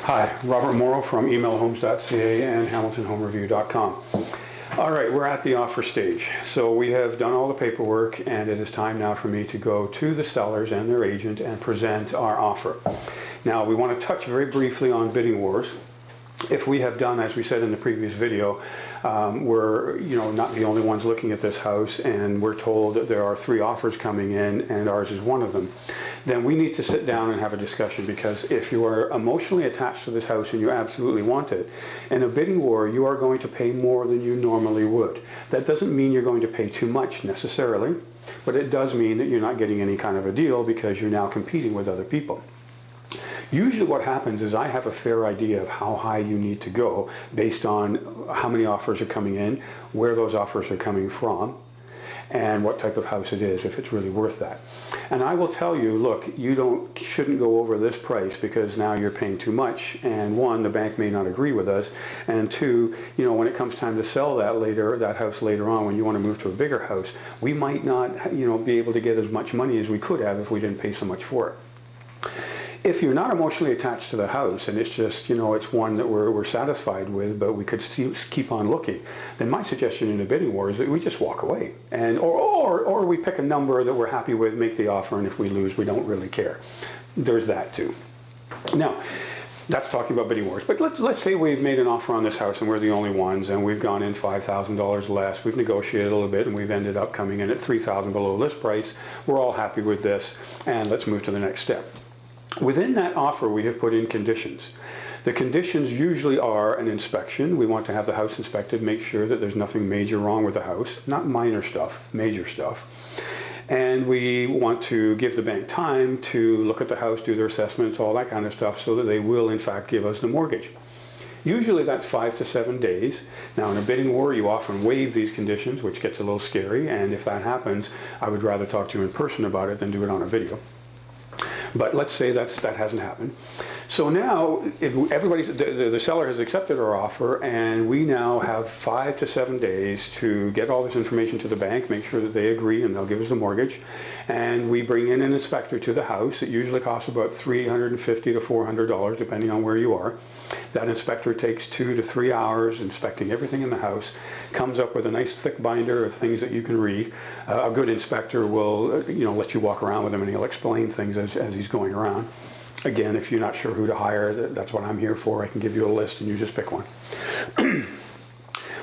Hi, Robert Morrow from emailhomes.ca and hamiltonhomereview.com. All right, we're at the offer stage. So we have done all the paperwork, and it is time now for me to go to the sellers and their agent and present our offer. Now, we want to touch very briefly on bidding wars. If we have done, as we said in the previous video, we're not the only ones looking at this house, and we're told that there are 3 offers coming in, and ours is one of them. Then we need to sit down and have a discussion, because if you are emotionally attached to this house and you absolutely want it, in a bidding war you are going to pay more than you normally would. That doesn't mean you're going to pay too much necessarily, but it does mean that you're not getting any kind of a deal because you're now competing with other people. Usually what happens is I have a fair idea of how high you need to go based on how many offers are coming in, where those offers are coming from, and what type of house it is, if it's really worth that. And I will tell you, look, you shouldn't go over this price because now you're paying too much, and 1, the bank may not agree with us, and 2, when it comes time to sell that house later on, when you want to move to a bigger house, we might not be able to get as much money as we could have if we didn't pay so much for it. If you're not emotionally attached to the house and it's just, it's one that we're satisfied with, but we could keep on looking, then my suggestion in a bidding war is that we just walk away. Or we pick a number that we're happy with, make the offer, and if we lose, we don't really care. There's that too. Now, that's talking about bidding wars. But let's say we've made an offer on this house and we're the only ones, and we've gone in $5,000 less. We've negotiated a little bit and we've ended up coming in at $3,000 below list price. We're all happy with this, and let's move to the next step. Within that offer, we have put in conditions. The conditions usually are an inspection. We want to have the house inspected, make sure that there's nothing major wrong with the house, not minor stuff, major stuff. And we want to give the bank time to look at the house, do their assessments, all that kind of stuff, so that they will, in fact, give us the mortgage. Usually that's 5 to 7 days. Now, in a bidding war, you often waive these conditions, which gets a little scary, and if that happens, I would rather talk to you in person about it than do it on a video. But let's say that hasn't happened. So now, if the seller has accepted our offer, and we now have 5 to 7 days to get all this information to the bank, make sure that they agree and they'll give us the mortgage, and we bring in an inspector to the house. It usually costs about $350 to $400, depending on where you are. That inspector takes 2 to 3 hours inspecting everything in the house, comes up with a nice thick binder of things that you can read. A good inspector will let you walk around with him, and he'll explain things as he's going around. Again, if you're not sure who to hire, that's what I'm here for. I can give you a list and you just pick one.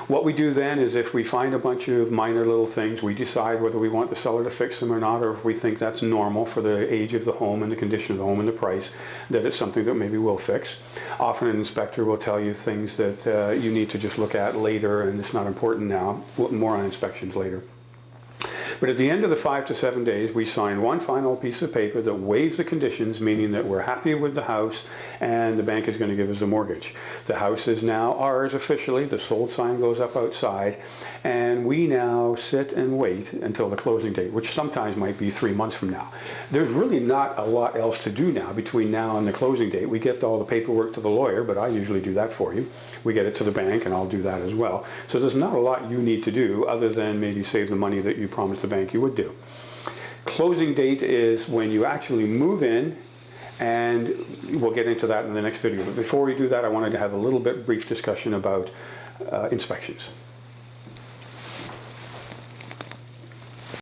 What we do then is, if we find a bunch of minor little things, we decide whether we want the seller to fix them or not, or if we think that's normal for the age of the home and the condition of the home and the price, that it's something that maybe we'll fix. Often an inspector will tell you things that you need to just look at later, and it's not important now. More on inspections later. But at the end of the 5 to 7 days, we sign one final piece of paper that waives the conditions, meaning that we're happy with the house and the bank is going to give us the mortgage. The house is now ours officially. The sold sign goes up outside, and we now sit and wait until the closing date, which sometimes might be 3 months from now. There's really not a lot else to do now between now and the closing date. We get all the paperwork to the lawyer, but I usually do that for you. We get it to the bank, and I'll do that as well. So there's not a lot you need to do other than maybe save the money that you promised the bank you would do. Closing date is when you actually move in, and we'll get into that in the next video. But before we do that, I wanted to have a little bit brief discussion about inspections.